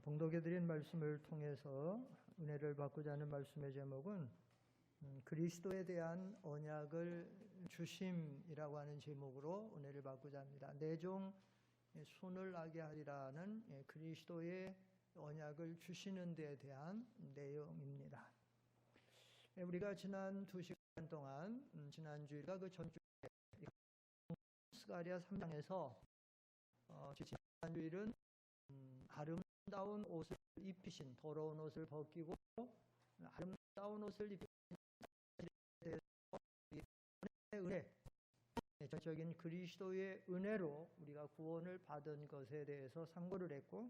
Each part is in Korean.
봉독해 드린 말씀을 통해서 은혜를 받고자 하는 말씀의 제목은 그리스도에 대한 언약을 주심이라고 하는 제목으로 은혜를 받고자 합니다. 내 종 손을 나게 하리라는 그리스도의 언약을 주시는 데에 대한 내용입니다. 우리가 지난 2시간 동안 지난주일과 그 전주에 스가랴 3장에서 지난주일은 아름다운 옷을 입히신, 더러운 옷을 벗기고 아름다운 옷을 입히신 대해서 은혜, 전적인 그리스도의 은혜로 우리가 구원을 받은 것에 대해서 상고를 했고,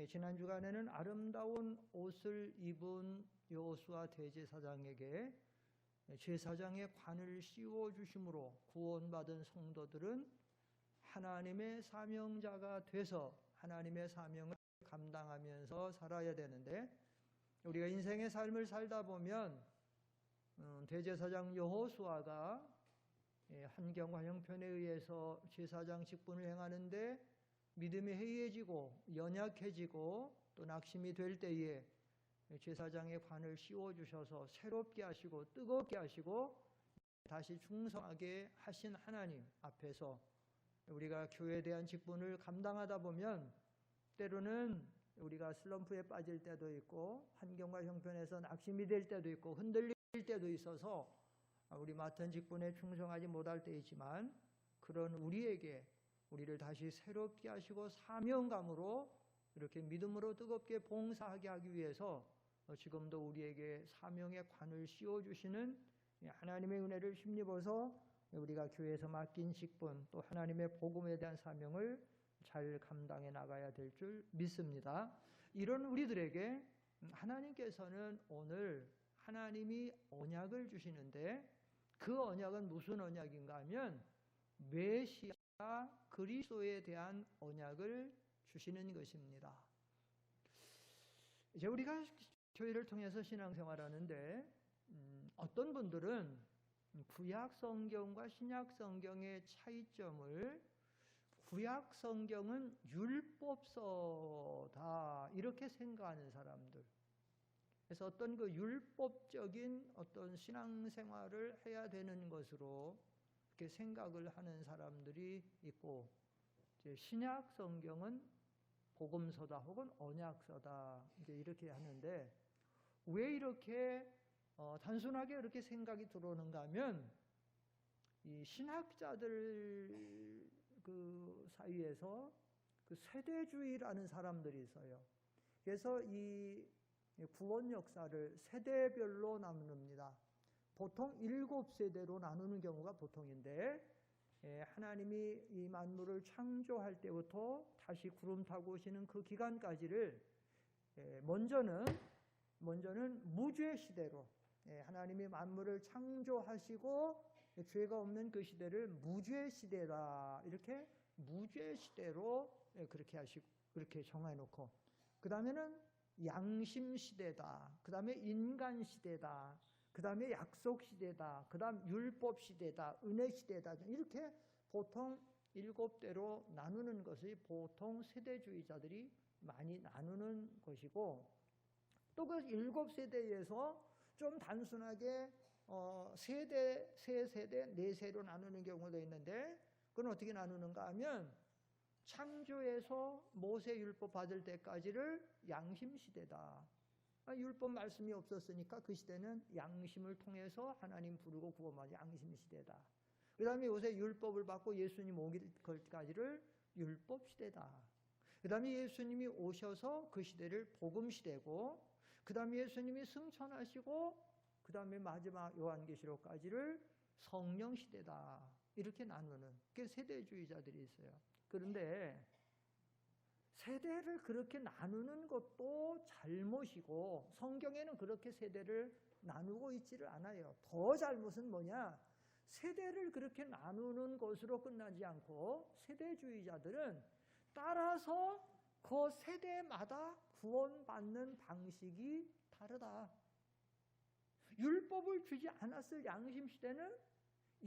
지난 주간에는 아름다운 옷을 입은 여호수아 대제사장에게 제사장의 관을 씌워주심으로 구원받은 성도들은 하나님의 사명자가 돼서 하나님의 사명을 감당하면서 살아야 되는데, 우리가 인생의 삶을 살다 보면 대제사장 여호수아가 환경과 형편에 의해서 제사장 직분을 행하는데 믿음이 해이해지고 연약해지고 또 낙심이 될 때에 제사장의 관을 씌워주셔서 새롭게 하시고 뜨겁게 하시고 다시 충성하게 하신 하나님 앞에서 우리가 교회에 대한 직분을 감당하다 보면 때로는 우리가 슬럼프에 빠질 때도 있고 환경과 형편에서 낙심이 될 때도 있고 흔들릴 때도 있어서 우리 맡은 직분에 충성하지 못할 때 있지만, 그런 우리에게 우리를 다시 새롭게 하시고 사명감으로 이렇게 믿음으로 뜨겁게 봉사하게 하기 위해서 지금도 우리에게 사명의 관을 씌워주시는 하나님의 은혜를 힘입어서 우리가 교회에서 맡긴 직분 또 하나님의 복음에 대한 사명을 잘 감당해 나가야 될 줄 믿습니다. 이런 우리들에게 하나님께서는 오늘 하나님이 언약을 주시는데, 그 언약은 무슨 언약인가 하면 메시아 그리스도에 대한 언약을 주시는 것입니다. 이제 우리가 교회를 통해서 신앙생활하는데 어떤 분들은 구약 성경과 신약 성경의 차이점을 구약 성경은 율법서다 이렇게 생각하는 사람들, 그래서 어떤 그 율법적인 어떤 신앙생활을 해야 되는 것으로 이렇게 생각을 하는 사람들이 있고, 이제 신약 성경은 복음서다 혹은 언약서다 이제 이렇게 하는데, 왜 이렇게 단순하게 이렇게 생각이 들어오는가 하면 이 신학자들 그 사이에서 그 세대주의라는 사람들이 있어요. 그래서 이 구원 역사를 세대별로 나눕니다. 보통 7세대로 나누는 경우가 보통인데, 하나님이 이 만물을 창조할 때부터 다시 구름 타고 오시는 그 기간까지를 먼저는 무죄 시대로, 하나님이 만물을 창조하시고 죄가 없는 그 시대를 무죄 시대다 이렇게 무죄 시대로 그렇게 하시고 그렇게 정해놓고, 그 다음에는 양심 시대다, 그 다음에 인간 시대다, 그 다음에 약속 시대다, 그 다음 율법 시대다, 은혜 시대다, 이렇게 보통 7대로 나누는 것이 보통 세대주의자들이 많이 나누는 것이고, 또 그 7세대에서 좀 단순하게 세대, 3세대, 4세로 나누는 경우도 있는데, 그건 어떻게 나누는가 하면 창조에서 모세 율법 받을 때까지를 양심 시대다. 율법 말씀이 없었으니까 그 시대는 양심을 통해서 하나님 부르고 구원받은 양심 시대다. 그 다음에 요새 율법을 받고 예수님 오길 것까지를 율법 시대다. 그 다음에 예수님이 오셔서 그 시대를 복음 시대고, 그 다음에 예수님이 승천하시고, 그 다음에 마지막 요한계시록까지를 성령 시대다. 이렇게 나누는 그 세대주의자들이 있어요. 그런데 세대를 그렇게 나누는 것도 잘못이고, 성경에는 그렇게 세대를 나누고 있지를 않아요. 더 잘못은 뭐냐? 세대를 그렇게 나누는 것으로 끝나지 않고 세대주의자들은 따라서 그 세대마다 구원받는 방식이 다르다. 율법을 주지 않았을 양심 시대는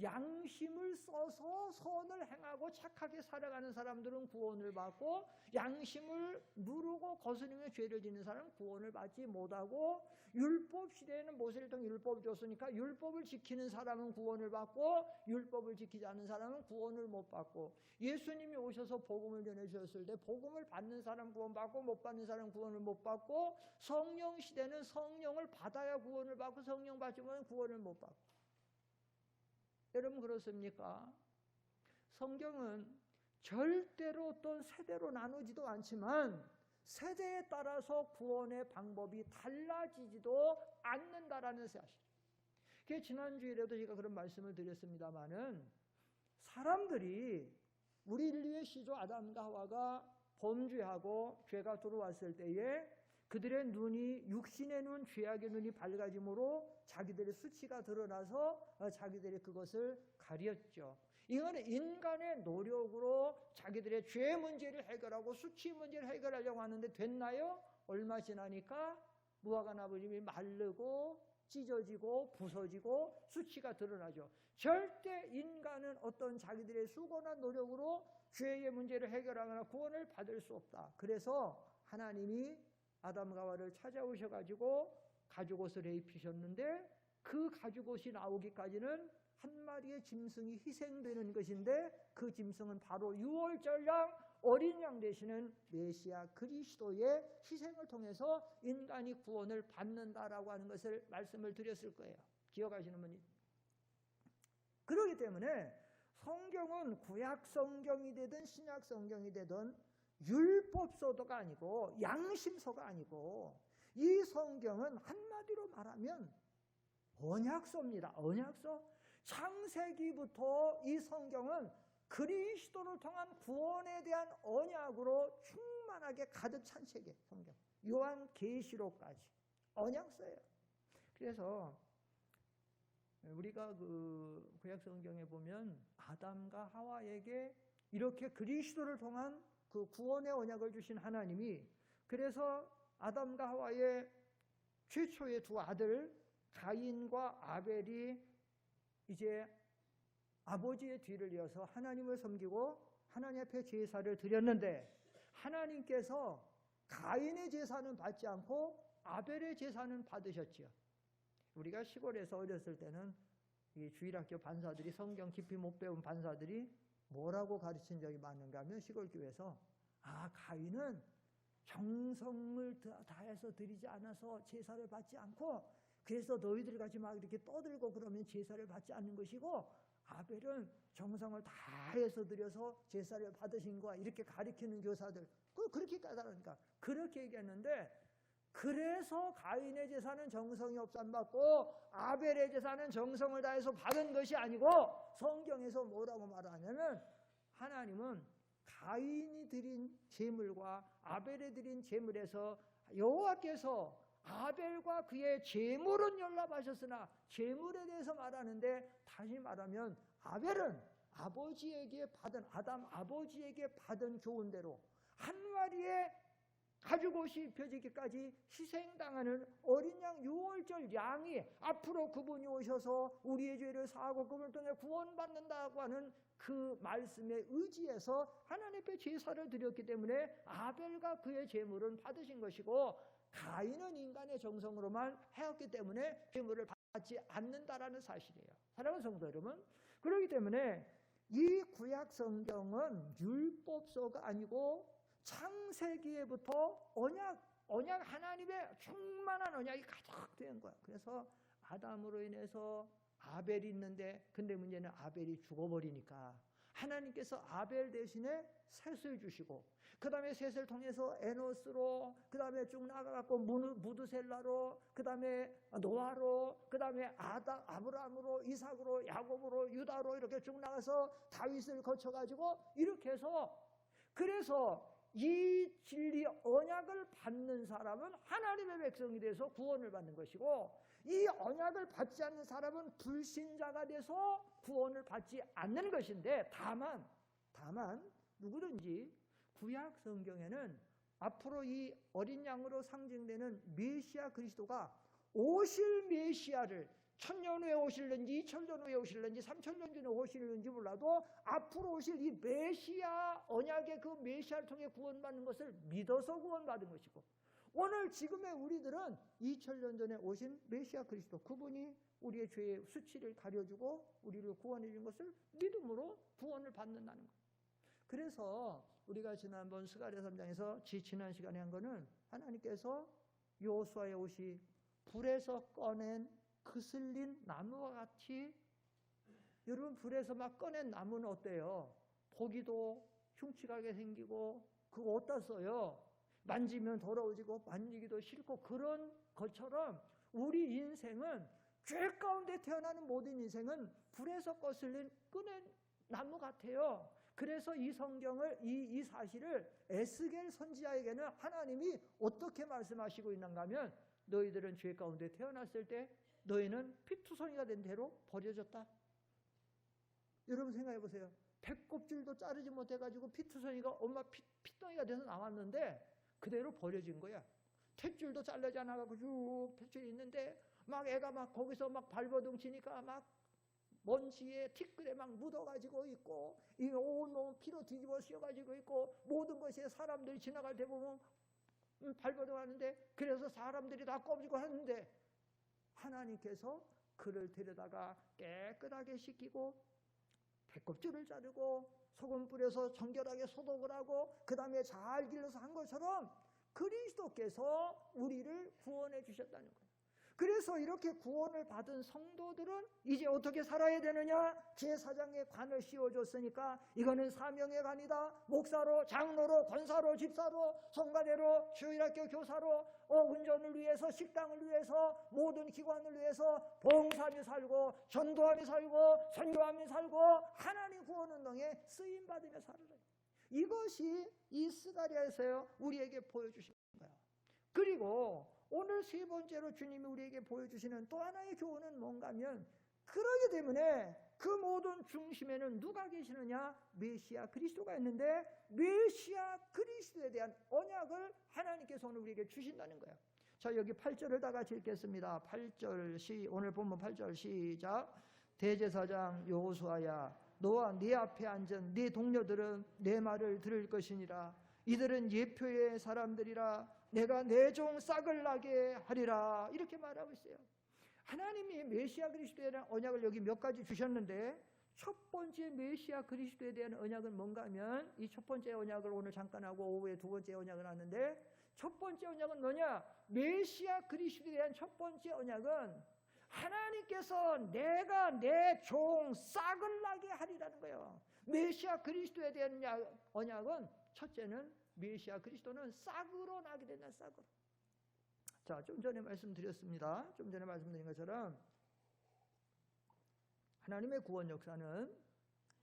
양심을 써서 선을 행하고 착하게 살아가는 사람들은 구원을 받고, 양심을 누르고 거스르며 죄를 짓는 사람은 구원을 받지 못하고, 율법 시대에는 모세를 통해 율법을 줬으니까 율법을 지키는 사람은 구원을 받고, 율법을 지키지 않는 사람은 구원을 못 받고, 예수님이 오셔서 복음을 전해주셨을 때 복음을 받는 사람 구원받고 못 받는 사람 구원을 못 받고, 성령 시대는 성령을 받아야 구원을 받고 성령 받지 못하면 구원을 못 받고. 여러분 그렇습니까? 성경은 절대로 어떤 세대로 나누지도 않지만 세대에 따라서 구원의 방법이 달라지지도 않는다라는 사실. 지난주일에도 제가 그런 말씀을 드렸습니다마는, 사람들이 우리 인류의 시조 아담과 하와가 범죄하고 죄가 들어왔을 때에 그들의 눈이, 육신의 눈, 죄악의 눈이 밝아짐으로 자기들의 수치가 드러나서 자기들이 그것을 가렸죠. 이거는 인간의 노력으로 자기들의 죄 문제를 해결하고 수치 문제를 해결하려고 하는데 됐나요? 얼마 지나니까 무화과 나무잎이 마르고 찢어지고 부서지고 수치가 드러나죠. 절대 인간은 어떤 자기들의 수고나 노력으로 죄의 문제를 해결하거나 구원을 받을 수 없다. 그래서 하나님이 아담과 하와를 찾아오셔가지고 가죽옷을 입히셨는데, 그 가죽옷이 나오기까지는 한 마리의 짐승이 희생되는 것인데, 그 짐승은 바로 유월절양 어린 양 되시는 메시아 그리스도의 희생을 통해서 인간이 구원을 받는다라고 하는 것을 말씀을 드렸을 거예요. 기억하시는 분이. 그렇기 때문에 성경은 구약 성경이 되든 신약 성경이 되든 율법서도가 아니고 양심서가 아니고, 이 성경은 한마디로 말하면 언약서입니다. 언약서. 창세기부터 이 성경은 그리스도를 통한 구원에 대한 언약으로 충만하게 가득 찬 책이에요. 성경. 요한계시록까지 언약서예요. 그래서 우리가 그 구약 성경에 보면 아담과 하와에게 이렇게 그리스도를 통한 그 구원의 언약을 주신 하나님이, 그래서 아담과 하와의 최초의 두 아들 가인과 아벨이 이제 아버지의 뒤를 이어서 하나님을 섬기고 하나님 앞에 제사를 드렸는데, 하나님께서 가인의 제사는 받지 않고 아벨의 제사는 받으셨지요. 우리가 시골에서 어렸을 때는 이 주일학교 반사들이, 성경 깊이 못 배운 반사들이 뭐라고 가르친 적이 많은가 하면, 시골교회에서 가인은 정성을 다해서 드리지 않아서 제사를 받지 않고, 그래서 너희들 같이 막 이렇게 떠들고 그러면 제사를 받지 않는 것이고, 아벨은 정성을 다해서 드려서 제사를 받으신 거야, 이렇게 가르치는 교사들, 그렇게 까다로우니까 그렇게 얘기했는데, 그래서 가인의 제사는 정성이 없어 안 받고 아벨의 제사는 정성을 다해서 받은 것이 아니고, 성경에서 뭐라고 말하냐면, 하나님은 가인이 드린 제물과 아벨이 드린 제물에서 여호와께서 아벨과 그의 제물은 연락하셨으나 제물에 대해서 말하는데, 다시 말하면 아벨은 아버지에게 받은, 아담 아버지에게 받은 교훈대로 한 마리의 가죽옷이 입혀지기까지 희생당하는 어린 양 유월절 양이, 앞으로 그분이 오셔서 우리의 죄를 사하고 그분을 통해 구원받는다고 하는 그 말씀에 의지해서 하나님 앞에 제사를 드렸기 때문에 아벨과 그의 제물은 받으신 것이고, 가인은 인간의 정성으로만 해왔기 때문에 제물을 받지 않는다라는 사실이에요. 사랑하는 성도 여러분, 그렇기 때문에 이 구약 성경은 율법서가 아니고 창세기에부터 언약 하나님의 충만한 언약이 가득 된 거야. 그래서 아담으로 인해서 아벨이 있는데, 근데 문제는 아벨이 죽어버리니까 하나님께서 아벨 대신에 셋을 주시고, 그 다음에 셋을 통해서 에노스로, 그 다음에 쭉 나가갖고 무드셀라로, 그 다음에 노아로, 그 다음에 아브라함으로, 이삭으로, 야곱으로, 유다로 이렇게 쭉 나가서 다윗을 거쳐가지고 이렇게 해서, 그래서 이 진리 언약을 받는 사람은 하나님의 백성이 돼서 구원을 받는 것이고, 이 언약을 받지 않는 사람은 불신자가 돼서 구원을 받지 않는 것인데, 다만 누구든지 구약 성경에는 앞으로 이 어린 양으로 상징되는 메시아 그리스도가 오실 메시아를 1000년 후에 오실는지 2000년 후에 오실는지 3000년 전에 오실는지 몰라도 앞으로 오실 이 메시아 언약의 그 메시아를 통해 구원받는 것을 믿어서 구원받은 것이고, 오늘 지금의 우리들은 2000년 전에 오신 메시아 그리스도, 그분이 우리의 죄의 수치를 가려주고 우리를 구원해 준 것을 믿음으로 구원을 받는다는 거예요. 그래서 우리가 지난번 스가랴 3장에서 지난 시간에 한 거는, 하나님께서 여호수아의 옷이 불에서 꺼낸 그슬린 나무와 같이, 여러분 불에서 막 꺼낸 나무는 어때요? 보기도 흉측하게 생기고 그거 어디다 써요? 만지면 더러워지고 만지기도 싫고, 그런 것처럼 우리 인생은, 죄 가운데 태어나는 모든 인생은 불에서 거슬린 꺼낸 나무 같아요. 그래서 이 성경을, 이 사실을 에스겔 선지자에게는 하나님이 어떻게 말씀하시고 있는가 하면, 너희들은 죄 가운데 태어났을 때 너희는 피투성이가 된 대로 버려졌다. 여러분 생각해 보세요. 배꼽줄도 자르지 못해가지고 피투성이가 엄마 피덩이가 돼서 나왔는데 그대로 버려진 거야. 탯줄도 잘라지 않아가지고 쭉 탯줄이 있는데 막 애가 막 거기서 막 발버둥 치니까 막 먼지에 티끌에 막 묻어가지고 있고, 이 온몸 피로 뒤집어 씌워가지고 있고, 모든 것에 사람들이 지나갈 때 보면 발버둥 하는데, 그래서 사람들이 다 꼽지고 하는데, 하나님께서 그를 데려다가 깨끗하게 씻기고 배꼽줄을 자르고 소금 뿌려서 정결하게 소독을 하고 그 다음에 잘 길러서 한 것처럼 그리스도께서 우리를 구원해 주셨다는 거예요. 그래서 이렇게 구원을 받은 성도들은 이제 어떻게 살아야 되느냐? 제사장의 관을 씌워줬으니까 이거는 사명의 관이다. 목사로, 장로로, 권사로, 집사로, 성가대로, 주일학교 교사로, 운전을 위해서, 식당을 위해서, 모든 기관을 위해서 봉사하며 살고, 전도하며 살고, 선교하며 살고, 하나님 구원운동에 쓰임받으며 살아라. 이것이 이 스가랴에서 우리에게 보여주신 거예요. 그리고 오늘 세 번째로 주님이 우리에게 보여주시는 또 하나의 교훈은 뭔가 하면, 그러기 때문에 그 모든 중심에는 누가 계시느냐? 메시아 그리스도가 있는데, 메시아 그리스도에 대한 언약을 하나님께서 오늘 우리에게 주신다는 거예요. 자, 여기 8절을 다 같이 읽겠습니다. 8절 오늘 본문 8절 시작. 대제사장 여호수아야, 너와 네 앞에 앉은 네 동료들은 내 말을 들을 것이니라. 이들은 예표의 사람들이라. 내가 내 종 싹을 나게 하리라. 이렇게 말하고 있어요. 하나님이 메시아 그리스도에 대한 언약을 여기 몇 가지 주셨는데, 첫 번째 메시아 그리스도에 대한 언약은 뭔가 하면, 이 첫 번째 언약을 오늘 잠깐 하고 오후에 두 번째 언약을 하는데, 첫 번째 언약은 뭐냐? 메시아 그리스도에 대한 첫 번째 언약은 하나님께서 내가 내 종 싹을 나게 하리라는 거예요. 메시아 그리스도에 대한 언약은, 첫째는 메시아 그리스도는 싹으로 나게 된다. 싹으로. 자, 좀 전에 말씀드렸습니다. 좀 전에 말씀드린 것처럼 하나님의 구원 역사는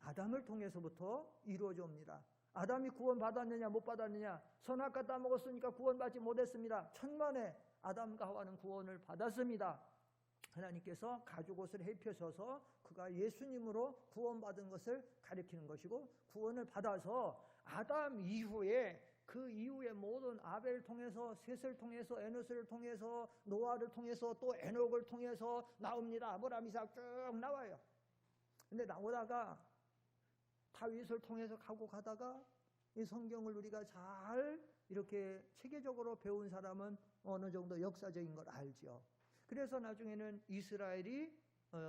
아담을 통해서부터 이루어져 옵니다. 아담이 구원 받았느냐 못 받았느냐? 선악과 따먹었으니까 구원받지 못했습니다. 천만에 아담과 하와는 구원을 받았습니다. 하나님께서 가죽옷을 입혀셔서 그가 예수님으로 구원받은 것을 가리키는 것이고, 구원을 받아서 아담 이후에, 그 이후에 모든 아벨을 통해서, 셋을 통해서, 에노스를 통해서, 노아를 통해서, 또 에녹을 통해서 나옵니다. 아브라함, 이삭 쭉 나와요. 근데 나오다가 다윗을 통해서 가다가 이 성경을 우리가 잘 이렇게 체계적으로 배운 사람은 어느 정도 역사적인 걸 알죠. 그래서 나중에는 이스라엘이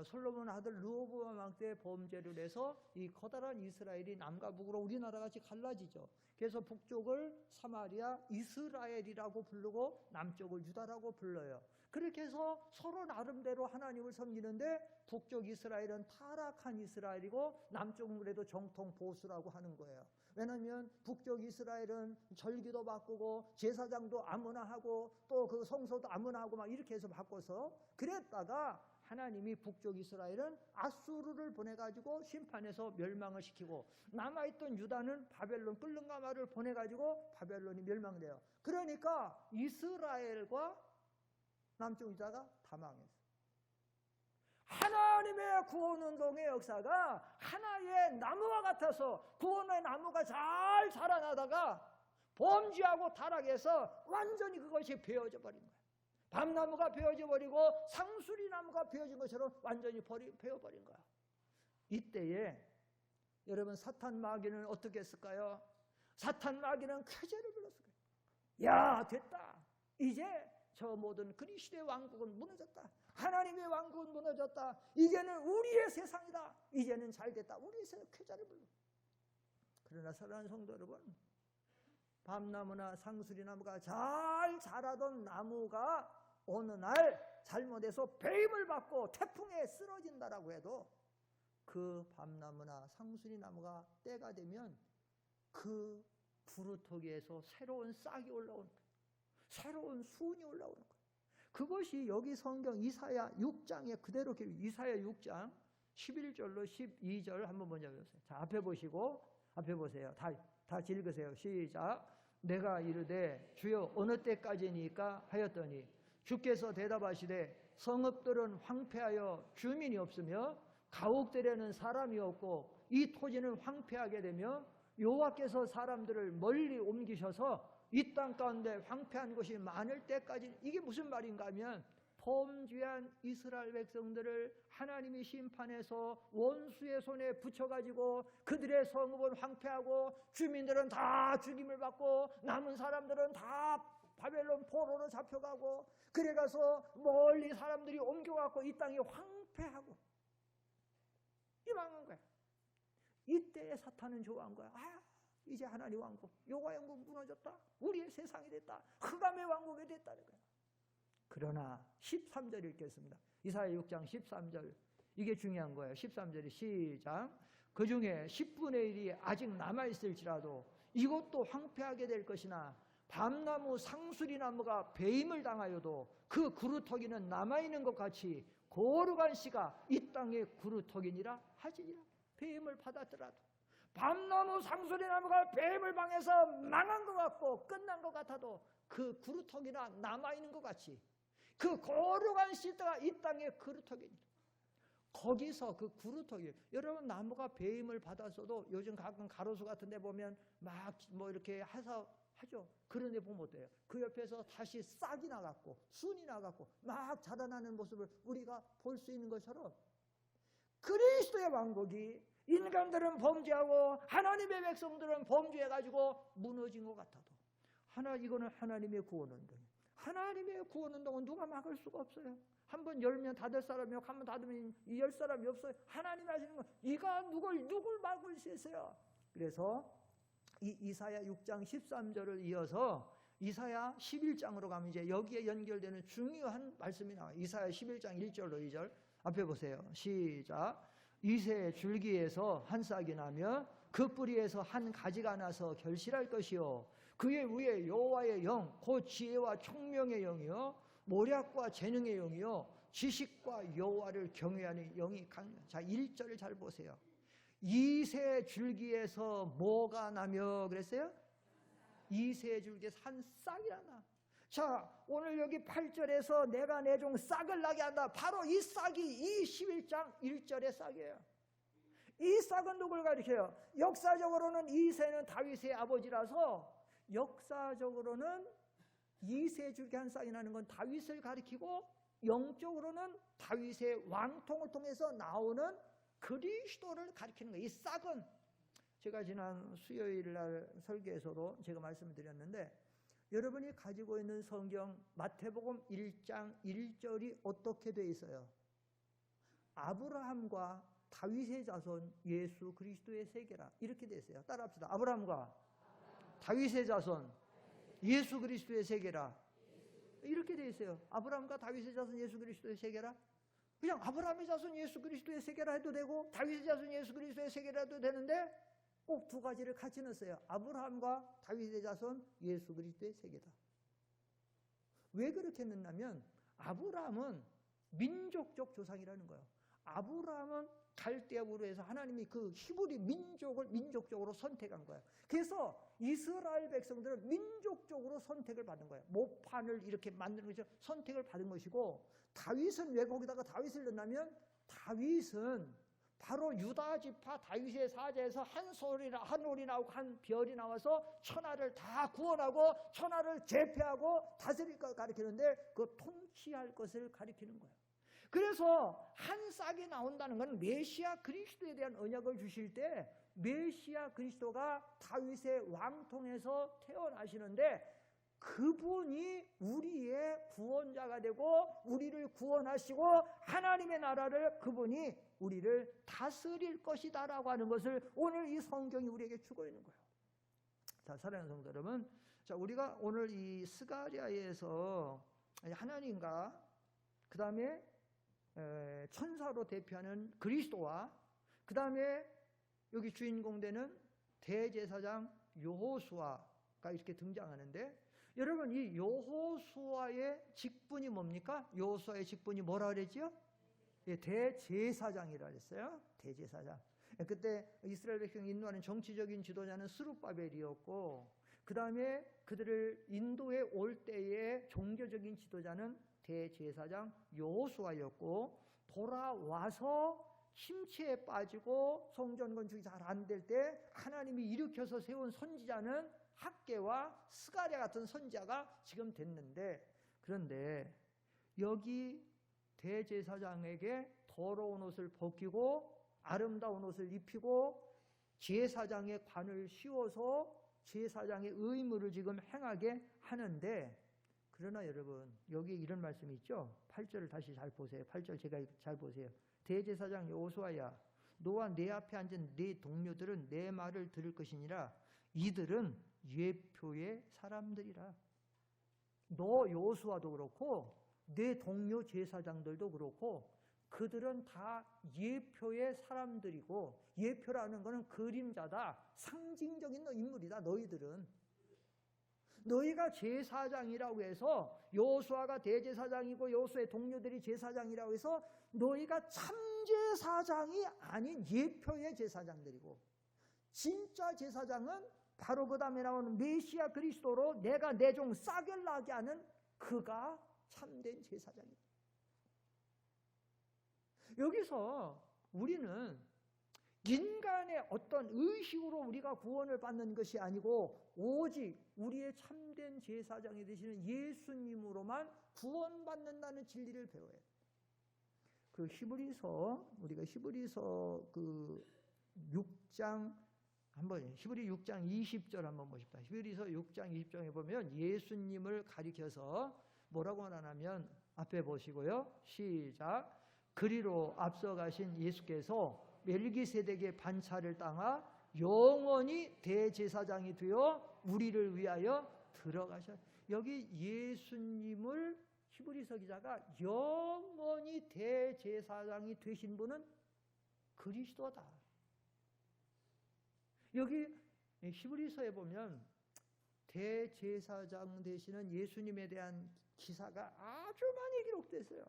솔로몬 아들 르호보암 왕 때 범죄를 해서 이 커다란 이스라엘이 남과 북으로 우리나라 같이 갈라지죠. 그래서 북쪽을 사마리아 이스라엘이라고 부르고 남쪽을 유다라고 불러요. 그렇게 해서 서로 나름대로 하나님을 섬기는데, 북쪽 이스라엘은 타락한 이스라엘이고 남쪽은 그래도 정통 보수라고 하는 거예요. 왜냐하면 북쪽 이스라엘은 절기도 바꾸고 제사장도 아무나 하고 또 그 성소도 아무나 하고 막 이렇게 해서 바꿔서 그랬다가, 하나님이 북쪽 이스라엘은 아수르를 보내가지고 심판해서 멸망을 시키고, 남아있던 유다는 바벨론 끌는가마를 보내가지고 바벨론이 멸망돼요. 그러니까 이스라엘과 남쪽 유다가 다 망했어요. 하나님의 구원운동의 역사가 하나의 나무와 같아서, 구원의 나무가 잘 자라나다가 범죄하고 타락해서 완전히 그것이 베어져 버린 거예요. 밤나무가 베어져 버리고 상수리 나무가 베어진 것처럼 완전히 베어버린 거야. 이때에 여러분 사탄 마귀는 어떻게 했을까요? 사탄 마귀는 쾌재를 불렀을 거예요. 야, 됐다. 이제 저 모든 그리스도의 왕국은 무너졌다. 하나님의 왕국은 무너졌다. 이제는 우리의 세상이다. 이제는 잘됐다. 우리의 세상 쾌재를 불러. 그러나 사랑하는 성도 여러분, 밤나무나 상수리나무가 잘 자라던 나무가 어느 날 잘못해서 배임을 받고 태풍에 쓰러진다라고 해도 그 밤나무나 상수리나무가 때가 되면 그 구루터기에서 새로운 싹이 올라오는 거예요. 새로운 수은이 올라오는 거예요. 그것이 여기 성경 이사야 6장에 그대로 이사야 6장 11절로 12절 한번 먼저 보세요. 자, 앞에 보시고 앞에 보세요. 다 읽으세요. 시작. 내가 이르되 주여 어느 때까지니까 하였더니 주께서 대답하시되 성읍들은 황폐하여 주민이 없으며 가옥들에는 사람이 없고 이 토지는 황폐하게 되며 여호와께서 사람들을 멀리 옮기셔서 이 땅 가운데 황폐한 곳이 많을 때까지. 이게 무슨 말인가 하면 범죄한 이스라엘 백성들을 하나님이 심판해서 원수의 손에 붙여가지고 그들의 성읍은 황폐하고 주민들은 다 죽임을 받고 남은 사람들은 다 바벨론 포로로 잡혀가고 그래가서 멀리 사람들이 옮겨갖고 이 땅이 황폐하고 이만한 거야. 이때에 사탄은 좋아한 거야. 이제 하나님 왕국, 여호와의 왕국 무너졌다. 우리의 세상이 됐다. 흑암의 왕국이 됐다는 거야. 그러나 13절 읽겠습니다. 이사야 6장 13절. 이게 중요한 거예요. 13절이 시작. 그 중에 10분의 1이 아직 남아있을지라도 이것도 황폐하게 될 것이나 밤나무 상수리나무가 배임을 당하여도 그 구루터기는 남아있는 것 같이 거룩한 씨가 이 땅의 구루터기니라 하지니라. 배임을 받았더라도 밤나무 상수리나무가 배임을 당해서 망한 것 같고 끝난 것 같아도 그 구루터기나 남아있는 것 같이 그 거룩한 씨가 이 땅의 구루터기니라. 거기서 그 구루터기, 여러분 나무가 배임을 받았어도 요즘 가끔 가로수 같은 데 보면 막 뭐 이렇게 해서 하죠. 그런 데 보면 어때요? 그 옆에서 다시 싹이 나갔고 순이 나갔고 막 자라나는 모습을 우리가 볼 수 있는 것처럼 그리스도의 왕국이 인간들은 범죄하고 하나님의 백성들은 범죄해가지고 무너진 것 같아도 이거는 하나님의 구원운동. 하나님의 구원운동은 누가 막을 수가 없어요. 한번 열면 닫을 사람이 없고 한번 닫으면 열 사람이 없어요. 하나님이 하시는 건 이가 누굴 막을 수 있어요. 그래서 이 이사야 6장 13절을 이어서 이사야 11장으로 가면 이제 여기에 연결되는 중요한 말씀이 나와요. 이사야 11장 1절로 2절 앞에 보세요. 시작. 이새 줄기에서 한 싹이 나며 그 뿌리에서 한 가지가 나서 결실할 것이요 그의 위에 여호와의 영 곧 지혜와 총명의 영이요 모략과 재능의 영이요 지식과 여호와를 경외하는 영이 자 1절을 잘 보세요. 이새 줄기에서 뭐가 나며 그랬어요? 이새 줄기에서 한 싹이 나나. 자, 오늘 여기 8절에서 내가 내 종 싹을 나게 한다. 바로 이 싹이 이 11장 1절의 싹이에요. 이 싹은 누굴 가리켜요? 역사적으로는 이새는 다윗의 아버지라서 역사적으로는 이새 줄기 한 싹이 나는 건 다윗을 가리키고 영적으로는 다윗의 왕통을 통해서 나오는 그리스도를 가리키는 거예요. 이 싹은 제가 지난 수요일 날 설교에서도 제가 말씀을 드렸는데 여러분이 가지고 있는 성경 마태복음 1장 1절이 어떻게 되어 있어요? 아브라함과 다윗의 자손 예수 그리스도의 세계라 이렇게 되어 있어요. 따라합시다. 아브라함과 다윗의 자손 예수 그리스도의 세계라 이렇게 되어 있어요. 아브라함과 다윗의 자손 예수 그리스도의 세계라. 그냥 아브라함의 자손 예수 그리스도의 세계라 해도 되고 다윗의 자손 예수 그리스도의 세계라 해도 되는데 꼭 두 가지를 같이 넣었어요. 아브라함과 다윗의 자손 예수 그리스도의 세계다. 왜 그렇게 넣냐면 아브라함은 민족적 조상이라는 거예요. 아브라함은 갈대아우르 해서 하나님이 그 히브리 민족을 민족적으로 선택한 거예요. 그래서 이스라엘 백성들은 민족적으로 선택을 받은 거예요. 모판을 이렇게 만드는 것이 선택을 받은 것이고 다윗은 왜 거기다가 다윗을 넣냐면 다윗은 바로 유다 지파 다윗의 사자에서 한 올이 나오고 한 별이 나와서 천하를 다 구원하고 천하를 제패하고 다스릴 것 가리키는데 그 통치할 것을 가리키는 거예요. 그래서 한 싹이 나온다는 것은 메시아 그리스도에 대한 언약을 주실 때 메시아 그리스도가 다윗의 왕통에서 태어나시는데 그분이 우리의 구원자가 되고 우리를 구원하시고 하나님의 나라를 그분이 우리를 다스릴 것이다 라고 하는 것을 오늘 이 성경이 우리에게 주고 있는 거예요. 자, 사랑하는 성도 여러분, 자, 우리가 오늘 이 스가랴에서 하나님과 그 다음에 천사로 대표하는 그리스도와 그 다음에 여기 주인공 되는 대제사장 여호수아가 이렇게 등장하는데, 여러분 이 여호수아의 직분이 뭡니까? 여호수아의 직분이 뭐라 그랬죠? 예, 대제사장이라 그랬어요. 대제사장. 그때 이스라엘 백성을 인도하는 정치적인 지도자는 스룹바벨이었고, 그 다음에 그들을 인도에 올 때의 종교적인 지도자는 대제사장 여호수아였고, 돌아와서 침체에 빠지고 성전 건축이 잘 안 될 때 하나님이 일으켜서 세운 선지자는 학개와 스가랴 같은 선지자가 지금 됐는데, 그런데 여기 대제사장에게 더러운 옷을 벗기고 아름다운 옷을 입히고 제사장의 관을 씌워서 제사장의 의무를 지금 행하게 하는데, 그러나 여러분 여기 이런 말씀이 있죠. 8절을 다시 잘 보세요. 8절 제가 잘 보세요. 대제사장 여호수아야, 너와 내 앞에 앉은 네 동료들은 내 말을 들을 것이니라. 이들은 예표의 사람들이라. 너 여호수아도 그렇고 내 동료 제사장들도 그렇고 그들은 다 예표의 사람들이고, 예표라는 것은 그림자다, 상징적인 인물이다. 너희들은, 너희가 제사장이라고 해서 여호수아가 대제사장이고 여호수아의 동료들이 제사장이라고 해서 너희가 참제사장이 아닌 예표의 제사장들이고, 진짜 제사장은 바로 그 다음에 나오는 메시아 그리스도로 내가 내 종 싹을 나게 하는 그가 참된 제사장이다. 여기서 우리는 인간의 어떤 의식으로 우리가 구원을 받는 것이 아니고 오직 우리의 참된 제사장이 되시는 예수님으로만 구원받는다는 진리를 배워야 해요. 그 히브리서, 우리가 히브리서 그 6장 한번, 히브리 6장 20절 한번 보십시다. 히브리서 6장 20절에 보면 예수님을 가리켜서 뭐라고 하냐면, 앞에 보시고요. 시작. 그리로 앞서가신 예수께서 멜기세덱의 반차를 따라 영원히 대제사장이 되어 우리를 위하여 들어가셨. 여기 예수님을 히브리서 기자가 영원히 대제사장이 되신 분은 그리스도다. 여기 히브리서에 보면 대제사장 되시는 예수님에 대한 기사가 아주 많이 기록됐어요.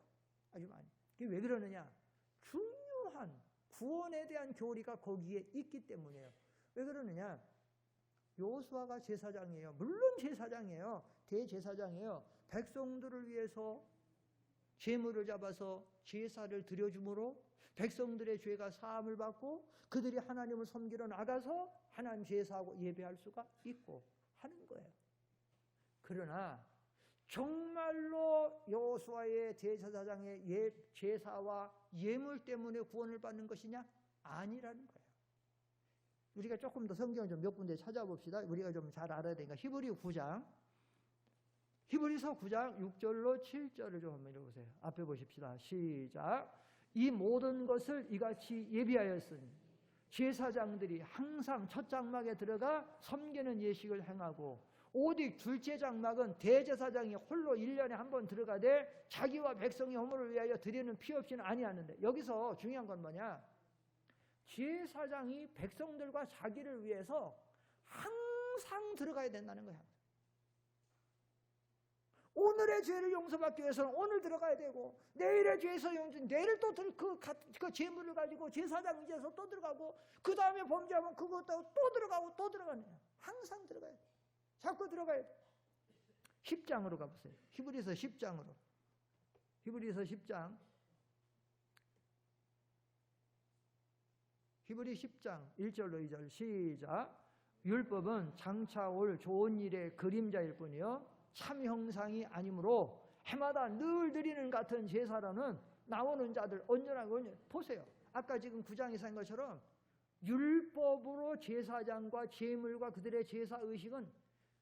아주 많이. 그게 왜 그러느냐? 중요한 구원에 대한 교리가 거기에 있기 때문이에요. 왜 그러느냐? 여호수아가 제사장이에요. 물론 제사장이에요. 대제사장이에요. 백성들을 위해서 제물을 잡아서 제사를 드려줌으로 백성들의 죄가 사함을 받고 그들이 하나님을 섬기러 나가서 하나님 제사하고 예배할 수가 있고 하는 거예요. 그러나 정말로 여호수아의 대제사장의 제사와 예물 때문에 구원을 받는 것이냐? 아니라는 거예요. 우리가 조금 더 성경을 좀 몇 군데 찾아봅시다. 우리가 좀 잘 알아야 되니까 히브리서 9장 6절로 7절을 좀 한번 읽어보세요. 앞에 보십시다. 시작. 이 모든 것을 이같이 예비하였으니 제사장들이 항상 첫 장막에 들어가 섬기는 예식을 행하고, 오직 둘째 장막은 대제사장이 홀로 1년에 한 번 들어가되 자기와 백성의 허물을 위하여 드리는 피 없이는 아니하는데, 여기서 중요한 건 뭐냐? 제사장이 백성들과 자기를 위해서 항상 들어가야 된다는 거야. 오늘의 죄를 용서받기 위해서는 오늘 들어가야 되고, 내일의 죄에서 내일 또 그 재물을 가지고 제사장 의지에서 또 들어가고, 그 다음에 범죄하면 그것도 또 들어가고 또 들어가는 거야. 항상 들어가야 돼. 자꾸 들어가야 돼. 10장으로 가보세요. 히브리서 10장으로. 히브리서 10장 히브리 10장 1절로 2절 시작. 율법은 장차 올 좋은 일의 그림자일 뿐이요 참 형상이 아니므로 해마다 늘 드리는 같은 제사로는 나오는 자들 온전하고 보세요. 아까 지금 9장에서 한 것처럼 율법으로 제사장과 제물과 그들의 제사 의식은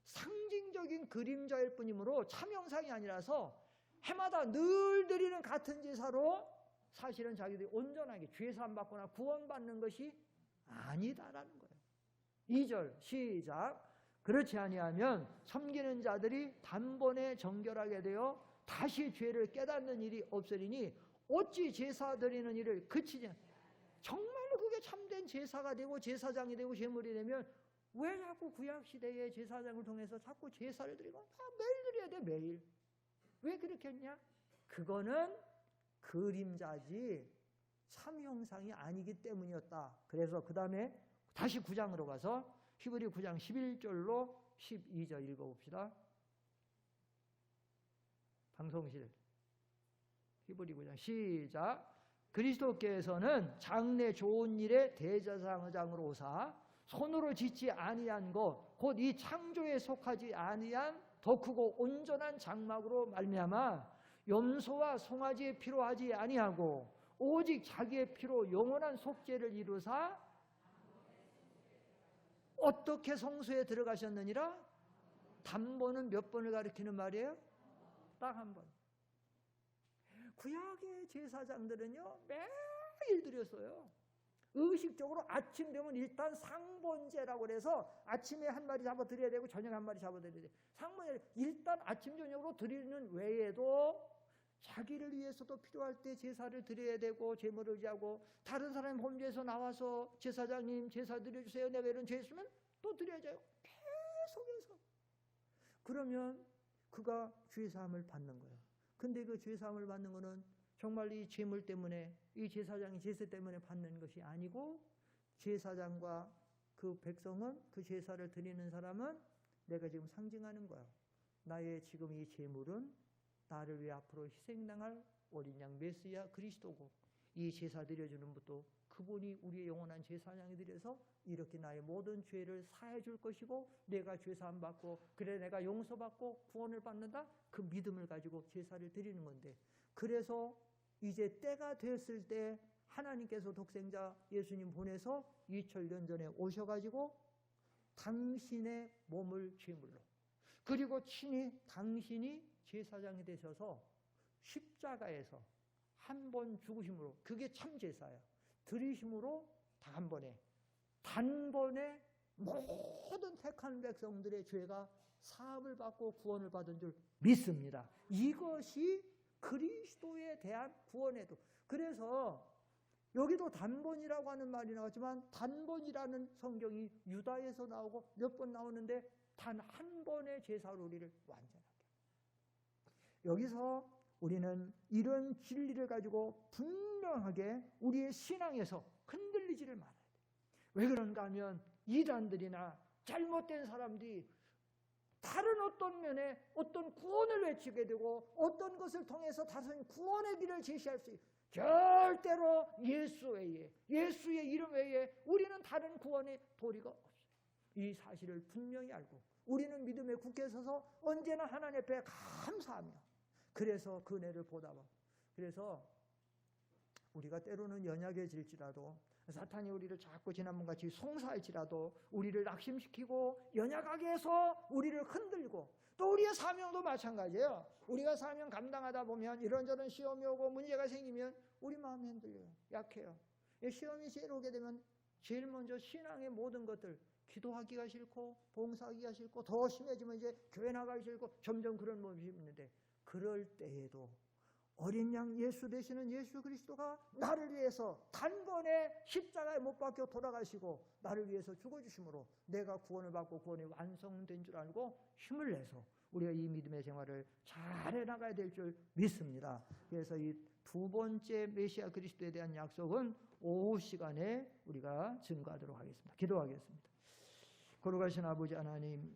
상징적인 그림자일 뿐이므로 참 형상이 아니라서 해마다 늘 드리는 같은 제사로 사실은 자기들이 온전하게 죄사함 받거나 구원받는 것이 아니다라는 거예요. 2절 시작. 그렇지 아니하면 섬기는 자들이 단번에 정결하게 되어 다시 죄를 깨닫는 일이 없으리니 어찌 제사 드리는 일을 그치지. 정말로 그게 참된 제사가 되고 제사장이 되고 제물이 되면 왜 자꾸 구약시대의 제사장을 통해서 자꾸 제사를 드리고 매일 드려야 돼. 매일. 왜 그렇게 했냐? 그거는 그림자지 참 형상이 아니기 때문이었다. 그래서 그 다음에 다시 9장으로 가서 히브리 9장 11절로 12절 읽어봅시다. 방송실 히브리 9장 시작. 그리스도께서는 장래 좋은 일의 대제사장으로 오사 손으로 짓지 아니한 것 곧 이 창조에 속하지 아니한 더 크고 온전한 장막으로 말미암아 염소와 송아지의 피로 하지 아니하고 오직 자기의 피로 영원한 속죄를 이루사 어떻게 성소에 들어가셨느니라? 단번은 몇 번을 가리키는 말이에요? 딱 한 번. 구약의 제사장들은요 매일 드렸어요. 의식적으로 아침 되면 일단 상번제라고 해서 아침에 한 마리 잡아 드려야 되고 저녁에 한 마리 잡아 드려야 돼요. 상번제 일단 아침 저녁으로 드리는 외에도 자기를 위해서도 필요할 때 제사를 드려야 되고 제물을 의지하고 다른 사람이 범죄에서 나와서 제사장님 제사 드려주세요. 내가 이런 죄 있으면 또 드려야죠. 계속해서. 그러면 그가 죄사함을 받는 거예요. 근데 그 죄사함을 받는 거는 정말 이 제물 때문에 이 제사장이 제사 때문에 받는 것이 아니고 제사장과 그 백성은 그 제사를 드리는 사람은 내가 지금 상징하는 거야. 나의 지금 이 제물은 나를 위해 앞으로 희생당할 어린 양 메시아 그리스도고 이 제사 드려주는 것도 그분이 우리의 영원한 제사장이 되어서 이렇게 나의 모든 죄를 사해 줄 것이고 내가 죄사함 받고 그래 내가 용서받고 구원을 받는다 그 믿음을 가지고 제사를 드리는 건데 그래서 이제 때가 됐을 때 하나님께서 독생자 예수님 보내서 2000년 전에 오셔가지고 당신의 몸을 제물로 그리고 친히 당신이 제사장이 되셔서 십자가에서 한 번 죽으심으로 그게 참 제사예요. 들이심으로 다 한 번에 단번에 모든 택한 백성들의 죄가 사함을 받고 구원을 받은 줄 믿습니다. 이것이 그리스도에 대한 구원에도 그래서 여기도 단번이라고 하는 말이 나왔지만 단번이라는 성경이 유다에서 나오고 몇 번 나오는데 단 한 번의 제사로 우리를 완전하게 여기서 우리는 이런 진리를 가지고 분명하게 우리의 신앙에서 흔들리지를 말아야 돼요. 왜 그런가 하면 이단들이나 잘못된 사람들이 다른 어떤 면에 어떤 구원을 외치게 되고 어떤 것을 통해서 다른 구원의 길을 제시할 수 있어요. 절대로 예수 외에 예수의 이름 외에 우리는 다른 구원의 도리가 없어요. 이 사실을 분명히 알고 우리는 믿음에 굳게 서서 언제나 하나님 앞에 감사하며 그래서 그 은혜를 보답하고 그래서 우리가 때로는 연약해질지라도 사탄이 우리를 자꾸 지난번같이 송사할지라도 우리를 낙심시키고 연약하게 해서 우리를 흔들고 또 우리의 사명도 마찬가지예요. 우리가 사명 감당하다 보면 이런저런 시험이 오고 문제가 생기면 우리 마음이 흔들려요. 약해요. 시험이 제일 오게 되면 제일 먼저 신앙의 모든 것들 기도하기가 싫고 봉사하기가 싫고 더 심해지면 이제 교회 나가기 싫고 점점 그런 모습이 있는데 그럴 때에도 어린 양 예수 되시는 예수 그리스도가 나를 위해서 단번에 십자가에 못 박혀 돌아가시고 나를 위해서 죽어주심으로 내가 구원을 받고 구원이 완성된 줄 알고 힘을 내서 우리가 이 믿음의 생활을 잘 해나가야 될 줄 믿습니다. 그래서 이 두 번째 메시아 그리스도에 대한 약속은 오후 시간에 우리가 증거하도록 하겠습니다. 기도하겠습니다. 거룩하신 아버지 하나님